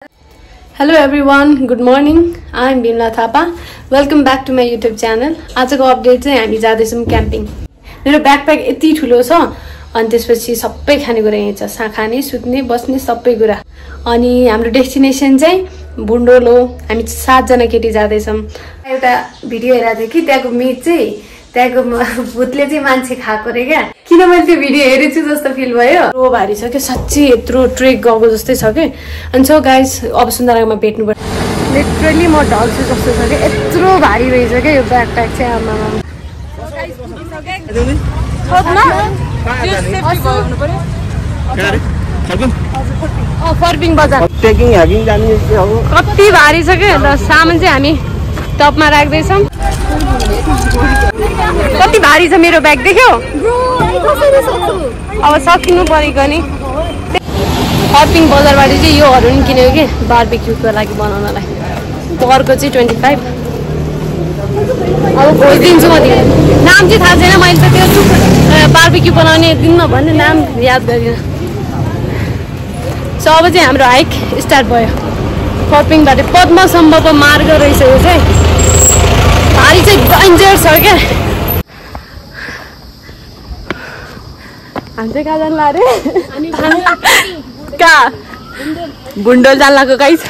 Hello everyone, good morning. I am Bimla Thapa. Welcome back to my YouTube channel. आजको update चाहिँ हामी जाँदैछौँ camping. मेरो backpack यति ठुलो छ अनि त्यसपछि सबै खानेकुरा यही छ. खाने, सुत्ने, बस्ने सबै कुरा. अनि हाम्रो डेस्टिनेसन चाहिँ बुन्डोलो. हामी 7 जना केटी जाँदैछौँ. एउटा भिडियो हेरेको थिएँ कि त्यहाँको मिट चाहिँ त्यहाँको भूतले चाहिँ मान्छे खाएको रे क्या. किन मैले त्यो भिडियो हेरेछु जस्तो फिल भयो. यत्रो भारी छ कि साच्चै यत्रो ट्रेक गएको जस्तै छ कि. अनि सो गाइस अब सुन्दरामा भेट्नु पर्छ. लिटरली म ढल्छु जस्तो छ कि यत्रो भारी रहेछ क्या यो ब्याकप्याक चाहिँ. आमामा फर्पिङ बजार कति भारी छ क्या. सामान चाहिँ हामी टपमा राख्दैछौँ. कति भारी छ मेरो ब्याग देख्यो. अब सकिनु परेको नि. फर्पिङ बजारबाट चाहिँ योहरू नि किन्यो कि बार्बिक्यूको लागि बनाउनलाई. परको चाहिँ 25. अब खोजिदिन्छु म तिमीलाई. नाम चाहिँ थाहा छैन. मैले त त्यो बार्बिक्यू बनाउने दिनमा भन्ने नाम याद गरिनँ. सो अब चाहिँ हाम्रो हाइक स्टार्ट भयो. फर्पिङबाट पद्मसम्मको मार्ग रहेछ यो चाहिँ. भारी चाहिँ डेन्जर छ क्या. हामी चाहिँ कहाँ जानु अरे कहाँ बुन्डोल जान लाग्यो गाइस.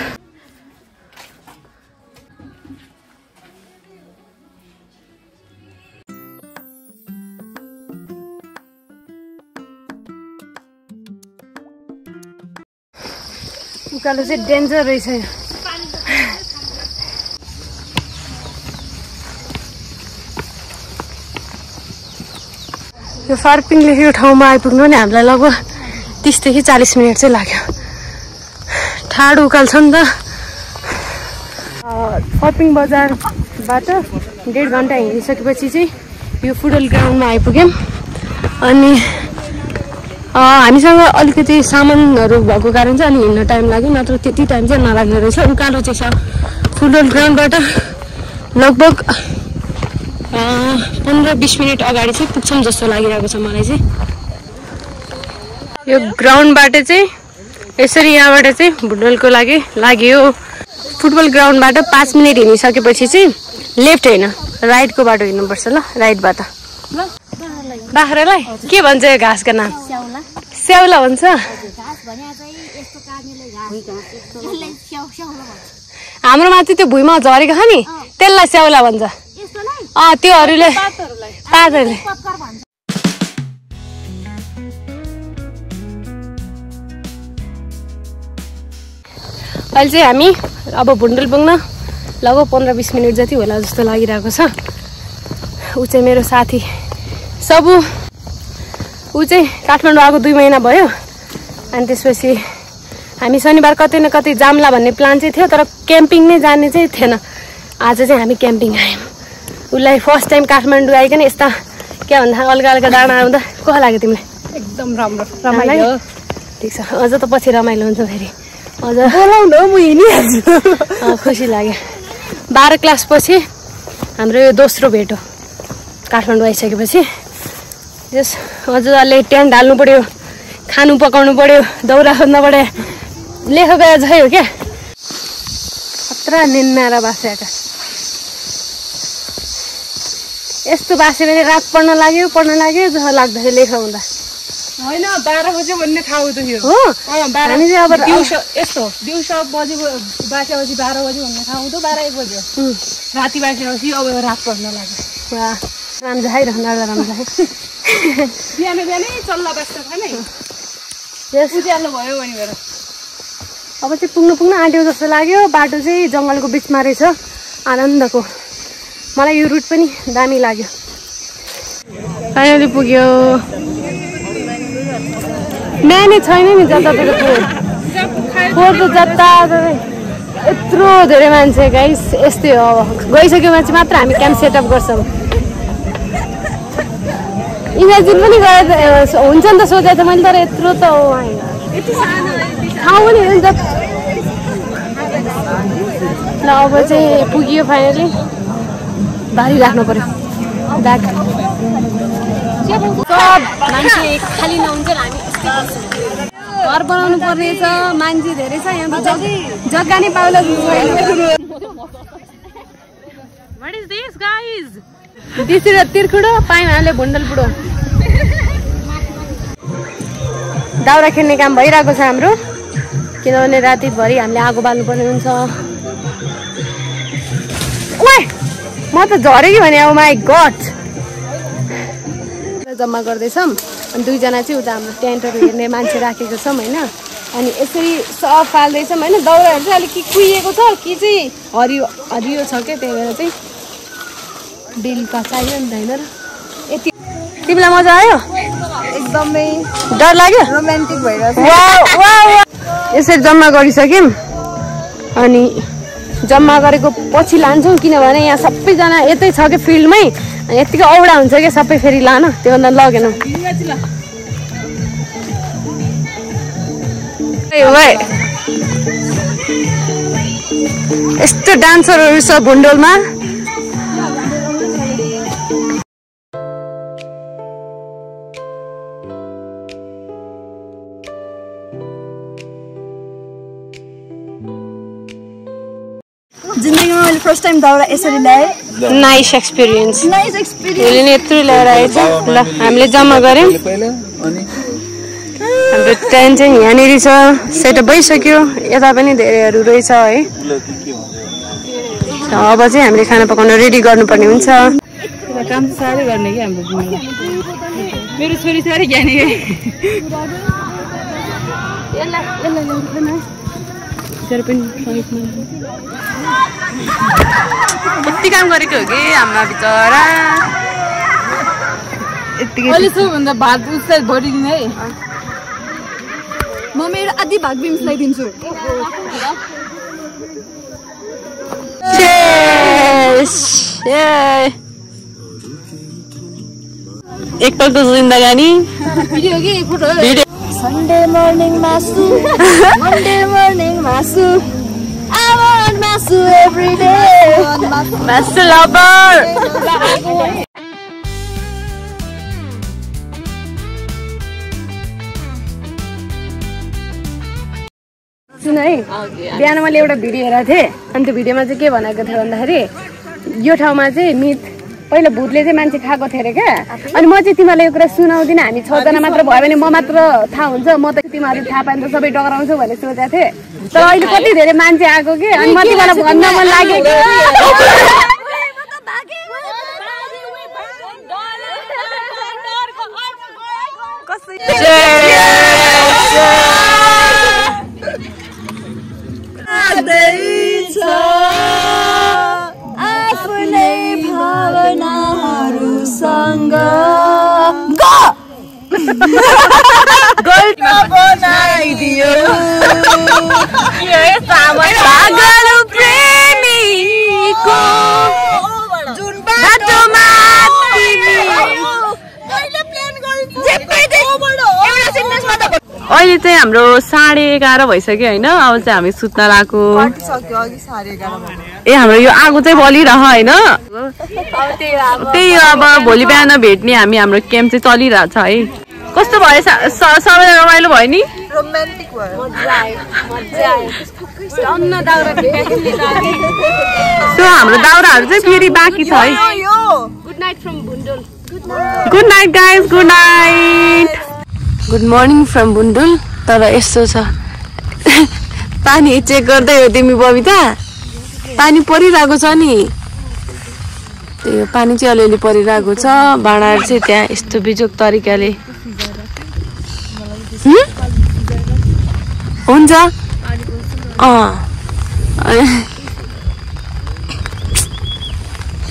उकालो चाहिँ डेन्जर रहेछ. यो फर्पिङ लेखेको ठाउँमा आइपुग्नु नि हामीलाई लगभग 30 देखि 40 मिनट चाहिँ लाग्यो. ठाडो उकाल छ नि त. फर्पिङ बजारबाट 1.5 घन्टा हिँडिसकेपछि चाहिँ यो फुटबल ग्राउन्डमा आइपुग्यौँ. अनि हामीसँग अलिकति सामानहरू भएको कारण चाहिँ अनि हिँड्न टाइम लाग्यो. नत्र त्यति टाइम चाहिँ नलाग्ने रहेछ. उकालो चाहिँ छ. फुटबल ग्राउन्डबाट लगभग 15-20 मिनट अगाडि चाहिँ पुग्छौँ जस्तो लागिरहेको छ मलाई चाहिँ. यो ग्राउन्डबाट चाहिँ यसरी यहाँबाट चाहिँ फुटबलको लागि लाग्यो. फुटबल ग्राउन्डबाट 5 मिनट हिँडिसकेपछि चाहिँ लेफ्ट होइन राइटको बाटो हिँड्नुपर्छ. ल राइटबाट. बाख्रालाई के भन्छ यो घाँसको नाम? स्याउला भन्छ. हाम्रोमा चाहिँ त्यो भुइँमा झरेको छ नि त्यसलाई स्याउला भन्छ. त्योहरूले पातहरूले. अहिले चाहिँ हामी अब भुन्डोल पुग्न लगभग 15-20 मिनट जति होला जस्तो लागिरहेको छ. ऊ चाहिँ मेरो साथी सबु. ऊ चाहिँ काठमाडौँ आएको 2 महिना भयो. अनि त्यसपछि हामी शनिबार कतै न कतै जाम्ला भन्ने प्लान चाहिँ थियो. तर क्याम्पिङ नै जाने चाहिँ थिएन. आज चाहिँ हामी क्याम्पिङ आयौँ. उसलाई फर्स्ट टाइम काठमाडौँ आइकन यस्ता के भन्दा अलगा अलगा डाँडा आउँदा कस्तो लाग्यो तिमीलाई? एकदम राम्रो रमाइलो. ठिक छ. अझ त पछि रमाइलो हुन्छ फेरि. अझ बोलाउनु हो म हिँडिहाल्छु. खुसी लाग्यो. 12 क्लास पछि हाम्रो यो दोस्रो भेट हो. काठमाडौँ आइसकेपछि जस अझले टेन्ट हाल्नु पर्यो, खानु पकाउनु पर्यो, दौरा खोज्नु पर्यो. लेख गए झै हो क्या. खतरा निन्नाएर बासेका. यस्तो बासे भने रात पढ्न लाग्यो जस्तो लाग्दाखेरि लेख हुँदा होइन. 12 बजे भन्ने ठाउँ त थियो हो. हामी चाहिँ अब यस्तो दिउँसो बजे बासेपछि 12 बजे भन्ने ठाउँ त 12-1 बज्यो. राति बासेपछि अब रात पढ्न लाग्यो. रामझाइ रामझाइ बिहानै चल्ला बास्छ खाने उज्यालो भयो भने मेरो. अब चाहिँ पुग्न आँट्यो जस्तो लाग्यो. बाटो चाहिँ जङ्गलको बिचमा रहेछ. आनन्दको. मलाई यो रुट पनि दामी लाग्यो. फाइनली पुग्यो. बिहानै छैन नि जताततै फोहोर त जता यत्रो धेरै मान्छे गाइस. यस्तै हो. गइसक्यो मान्छे मात्र हामी क्याम्प सेटअप गर्छौँ. इमेजिन पनि गरेर हुन्छ नि त सोचे त मैले. तर यत्रो त ठाउँ पनि हुन्छ. ल अब चाहिँ पुग्यो फाइनली. भारी राख्नु पर्यो ब्याग. सब मान्छे खाली नहुन्छ हामी घर बनाउनु पर्ने छ मान्छे धेरै छ यहाँ जग्गा नै पाउला What is this guys? This is a तिर्खुडो पाइमाले भुन्डल बुडो दाउरा खेल्ने काम भइरहेको छ हाम्रो किनभने रातिभरि हामीले आगो बाल्नुपर्ने हुन्छ ओए म त झरे कि भने ओ माई गॉड जम्मा गर्दैछौँ अनि दुईजना चाहिँ उता हाम्रो टेन्टहरू हेर्ने मान्छे राखेको छौँ होइन अनि यसरी सफ फाल्दैछौँ होइन दाउराहरू चाहिँ अलिक कुहिएको छ कि चाहिँ हरियो हरियो छ क्या त्यही भएर चाहिँ बेलुका चाहियो नि त होइन र यति तिमीलाई मजा आयो एकदमै डर लाग्यो रोमान्टिक भइरहेछ यसरी जम्मा गरिसक्यौँ अनि जम्मा गरेको पछि लान्छौँ किनभने यहाँ सबैजना यतै छ कि फिल्डमै अनि यतिकै औडा हुन्छ क्या सबै फेरि लान त्योभन्दा लगेनौँ यस्तो डान्सरहरू छ भुन्डोलमा जिन्दगीमा मैले फर्स्ट टाइम दाउरा यसरी ल्याएँ नाइस एक्सपिरियन्स उसले यत्रो ल्याएर आएछ ल हामीले जम्मा गऱ्यौँ हाम्रो टेन्ट चाहिँ यहाँनिर छ सेटअप भइसक्यो यता पनि धेरैहरू रहेछ है अब चाहिँ हामीले खाना पकाउन रेडी गर्नुपर्ने हुन्छ काम साह्रै गर्ने कि हाम्रो मेरो छोरी साह्रै ज्ञानी कति काम गरेको हो कि आमा बिचरा अहिले सबभन्दा भात उसलाई भरिदिने है म मेरो आधी भाग बिम्सलाई दिन्छु एकपल्टको जिन्दगानी Sunday morning masu, Monday morning masu. I want masu every day. Masu lover. सुन है बिहान मैले एउटा भिडियो हेरेको थिएँ अनि त्यो भिडियोमा चाहिँ के भनेको थियो भन्दाखेरि यो ठाउँमा चाहिँ मिथ पहिला भूतले चाहिँ मान्छे खाएको थियो अरे क्या अनि म चाहिँ तिमीलाई यो कुरा सुनाउँदिनँ हामी 6 जना मात्र भयो भने म मात्र थाहा हुन्छ म त तिमीहरू थाहा पाएन त सबै डराउँछौ भन्ने सोचेको थिएँ तर अहिले कति धेरै मान्छे आएको कि अनि म तिमीलाई भन्न मन लाग्यो बनाइदियो पागल प्रेमीको जुन बाटोमा अहिले चाहिँ हाम्रो 11:30 भइसक्यो होइन अब चाहिँ हामी सुत्न लागेको ए हाम्रो यो आगो चाहिँ बलिरह होइन त्यही अब भोलि बिहान भेट्ने हामी हाम्रो क्याम्प चाहिँ चलिरहेछ है कस्तो भयो सबैलाई रमाइलो भयो नि रोमान्टिक भयो त्यो हाम्रो दाउराहरू चाहिँ फेरि बाँकी छ है good night from Bhundul good night guys good night good morning from Bhundul तर यस्तो छ पानी चेक गर्दै हो तिमी बबिता पानी परिरहेको छ नि त्यो पानी चाहिँ अलिअलि परिरहेको छ भाँडाहरू चाहिँ त्यहाँ यस्तो बिजोक तरिकाले हुन्छ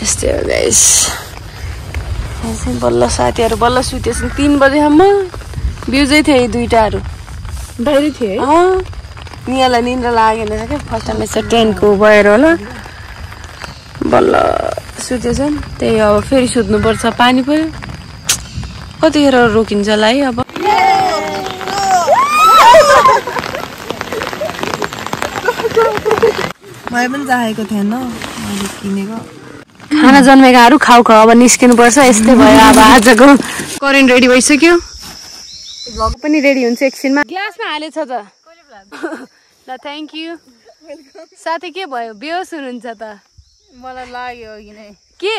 यस्तै हो गाइस बल्ल साथीहरू बल्ल सुतेछन् 3 बजेसम्म बिउजै थिए यी दुईटाहरू बाहिरै थिए नियालाई निन्द्रा लागेन क्या फर्स्ट टाइम यसो ट्रेनको भएर होला बल्ल सुतेछन् त्यही अब फेरि सुत्नुपर्छ पानी पऱ्यो कतिखेर रोकिन्छ होला है अब मैले पनि चाहेको थिएन मैले किनेको खाना जन्मेकाहरू खाऊ खाऊ अब निस्किनु पर्छ यस्तै भयो अब आजको करेन्ट रेडी भइसक्यो पनि रेडी हुन्छ एकछिनमा ग्लासमा हालेछ त ल थ्याङ्क यू साथै के भयो बेहोस हुनुहुन्छ त मलाई लाग्यो अघि नै के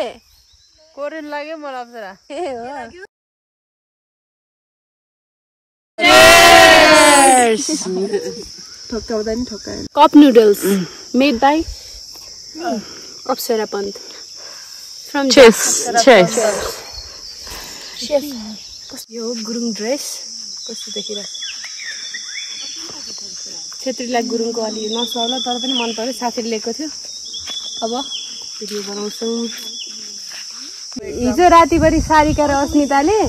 कोरेन्ट लाग्यो मलाई अप्सरा ए हो ठक्काउँदा नि ठक्कायो cup noodles made by Apsara Pant from यो गुरुङ ड्रेस कस्तो देखिरहेको छेत्रीलाई गुरुङको अलि नसौला तर पनि मन पर्यो साथीले लिएको थियो अब भिडियो बनाउँछौँ हिजो रातिभरि सारिका र अस्मिताले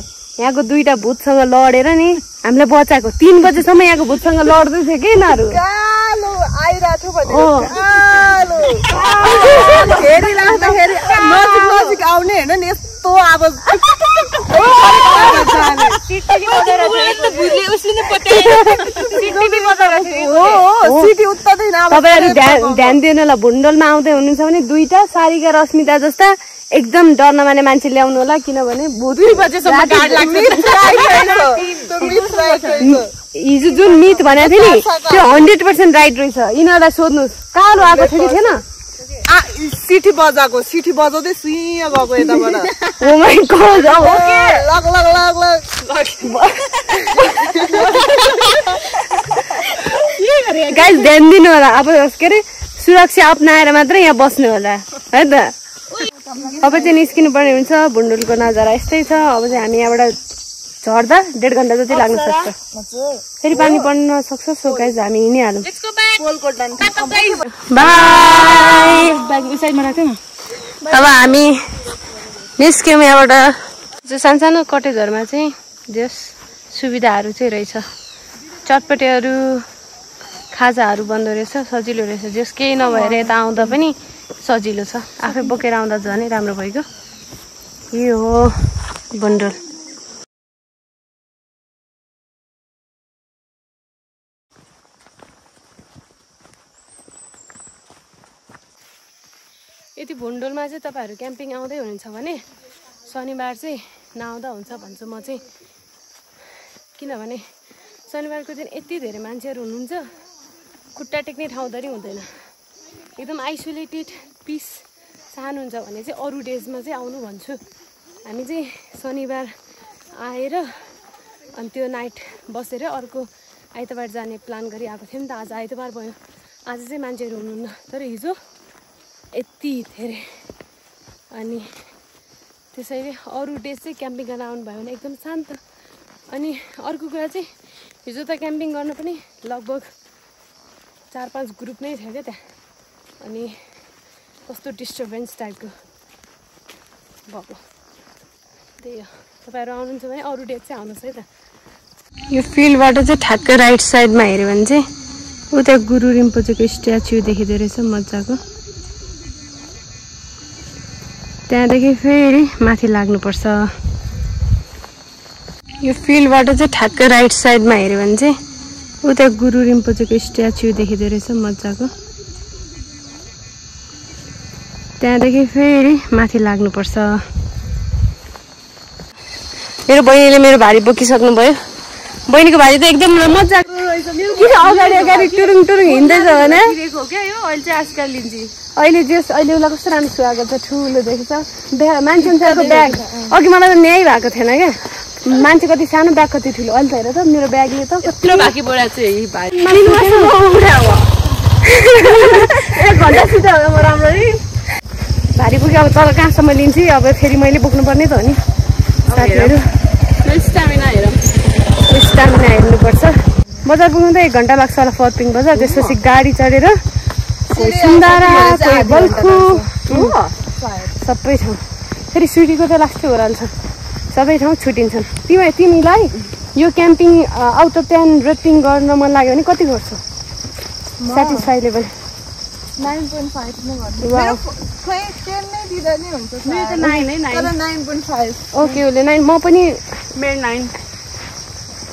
यहाँको दुईटा भूतसँग लडेर नि हामीलाई बचाएको 3 बजेसम्म यहाँको भूतसँग लड्दै थियो कि यिनीहरू नजिक आउने होइन नि यस्तो आवाज तपाईँहरू ध्यान दिनु होला भुन्डलमा आउँदै हुनुहुन्छ भने दुईटा सारिका र अस्मिता जस्ता एकदम डर नमाने मान्छे ल्याउनु होला किनभने 2 बजेसम्म हिजो जुन मिथ भनेको थियो नि त्यो 100% राइट रहेछ यिनीहरूलाई सोध्नुहोस् कालो आएको थियो कि थिएन सिटी बजाएको सिटी बजाउँदै सुइँ गएको यताबाट ओ माय गॉड लग लग लग लग गाइस ध्यान दिनु होला अब के अरे सुरक्षा अपनाएर मात्रै यहाँ बस्नु होला है त अब चाहिँ निस्किनु पर्ने हुन्छ भुन्डुलको नजारा यस्तै छ अब चाहिँ हामी यहाँबाट झर्दा 1.5 घन्टा जति लाग्न सक्छ फेरि पानी पर्न सक्छ सो गाइस हामी हिँडिहालौँ अब हामी निस्क्यौँ यहाँबाट सानसानो कटेजहरूमा चाहिँ जस सुविधाहरू चाहिँ रहेछ चटपटेहरू खाजाहरू बन्दो रहेछ सजिलो रहेछ जस केही नभएर यता आउँदा पनि सजिलो छ आफै बोकेर आउँदा झनै राम्रो भइगयो यो हो बन्डल यदि भुन्डोलमा चाहिँ तपाईँहरू क्याम्पिङ आउँदै हुनुहुन्छ भने शनिबार चाहिँ नआउँदा हुन्छ भन्छु म चाहिँ किनभने शनिबारको दिन यति धेरै मान्छेहरू हुनुहुन्छ खुट्टा टेक्ने ठाउँधरि हुँदैन एकदम आइसोलेटेड पिस चाहनुहुन्छ भने चाहिँ अरू डेजमा चाहिँ आउनु भन्छु हामी चाहिँ शनिबार आएर अनि त्यो नाइट बसेर अर्को आइतबार जाने प्लान गरी आएको थियौँ नि त आज आइतबार भयो आज चाहिँ मान्छेहरू हुनुहुन्न तर हिजो यति धेरै अनि त्यसैले अरू डेज चाहिँ क्याम्पिङ गर्न आउनुभयो भने एकदम शान्त अनि अर्को कुरा चाहिँ हिजो त क्याम्पिङ गर्न पनि लगभग 4-5 ग्रुप नै थियो क्या त्यहाँ अनि कस्तो डिस्टर्बेन्स टाइपको भएको त्यही हो तपाईँहरू आउनुहुन्छ भने अरू डेट चाहिँ आउनुहोस् है त यो फिल्डबाट चाहिँ ठ्याक्कै राइट साइडमा हेऱ्यो भने चाहिँ उता गुरु रिम्पोचेको स्ट्याच्यु देखिँदो रहेछ मजाको त्यहाँदेखि फेरि माथि लाग्नुपर्छ यो फिल्डबाट चाहिँ ठ्याक्कै राइट साइडमा हेऱ्यो भने चाहिँ उता गुरु रिम्पोचेको स्ट्याच्यु देखिँदो रहेछ मजाको त्यहाँदेखि फेरि माथि लाग्नुपर्छ मेरो बहिनीले मेरो भारी बोकिसक्नु भयो बहिनीको भारी त एकदम मजाको किन अगाडि अगाडि टुरुङ टुरुङ हिँड्दैछ भने अहिले जस अहिले उसलाई कस्तो राम्रो सुहाएको छ ठुलो देखेछ मान्छेको ब्याग अघि मलाई त न्याय भएको थिएन क्या मान्छे कति सानो ब्याग कति ठुलो अहिले त हेर त मेरो ब्यागले त कत्रो बाँकी बोरा चाहिँ भारी राम्ररी भारी बोक्यो अब तल कहाँसम्म लिन्छु अब फेरि मैले बोक्नुपर्ने त हो नि साथीहरू स्टामिना हेर्नुपर्छ बजार पुग्नु त 1 घन्टा लाग्छ होला फर्पिङ बजार त्यसपछि गाडी चढेर कोही सुन्दारा कोही बल्खु सबै ठाउँ फेरि स्विटीको त लास्टै ओह्राल्छ सबै ठाउँ छुट्टिन्छन् तिमीलाई यो क्याम्पिङ आउट अफ 10 रेटिङ गर्न मन लाग्यो भने कति गर्छौ सेटिस्फाई लेभल 9.5 नै भन्नु मेरो खोइ 10 नै दिदा नि हुन्छ मेरो त 9 है 9 तर 9.5 ओके ओले 9 म पनि मेरो 9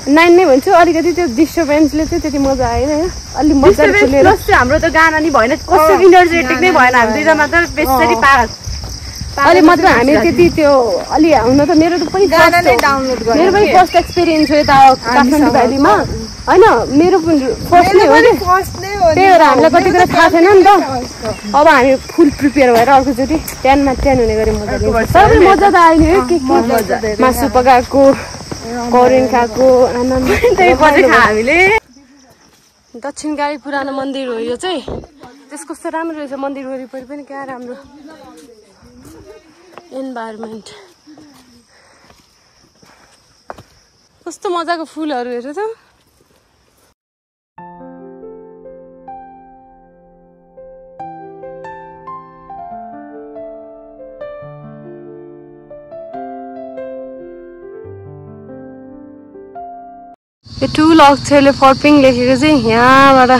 नै भन्छु अलिकति त्यो डिस्टर्बेन्सले चाहिँ त्यति मजा आएन हैन अलि मजाले खेलेर हाम्रो त गाना नि भएन कस्तो इनर्जेटिक नै भएन हामी दुईजना मात्र बेसरी पास अलि मतलब हामी त्यति त्यो अलि हुन त मेरो त पनि मेरो पनि फर्स्ट एक्सपिरियन्स हो यता काठमाडौँ भ्यालीमा होइन मेरो पनि फर्स्ट नै हो त्यही भएर हामीलाई कति कुरा थाहा छैन नि त अब हामी फुल प्रिपेयर भएर अर्कोचोटि 10 मा 10 हुने गरी मजा लिन्छ सबै मजा त आयो नि के मासु पकाएको करेन्ट खाएको आनन्द त्यही पछि हामीले दक्षिणकाली पुरानो मन्दिर हो यो चाहिँ त्यसको कस्तो राम्रो रहेछ मन्दिर वरिपरि पनि क्या राम्रो इन्भाइरोमेन्ट कस्तो मजाको फुलहरू हेर त यो ठुलो अक्षरले फर्पिङ लेखेको चाहिँ यहाँबाट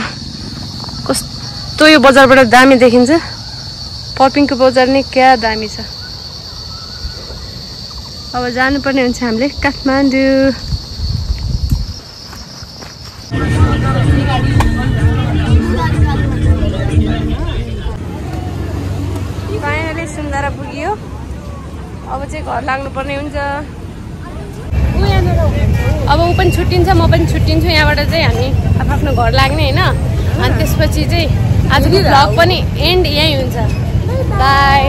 कस्तो यो बजारबाट दामी देखिन्छ फर्पिङको बजार नै क्या दामी छ अब जानुपर्ने हुन्छ हामीले काठमाडौँ फाइनली सुन्दरा पुग्यो अब चाहिँ घर लाग्नुपर्ने हुन्छ अब ऊ पनि छुट्टिन्छ म पनि छुट्टिन्छु यहाँबाट चाहिँ हामी आफ्नो घर लाग्ने होइन अनि त्यसपछि चाहिँ आजको भ्लग पनि एन्ड यहीँ हुन्छ बाई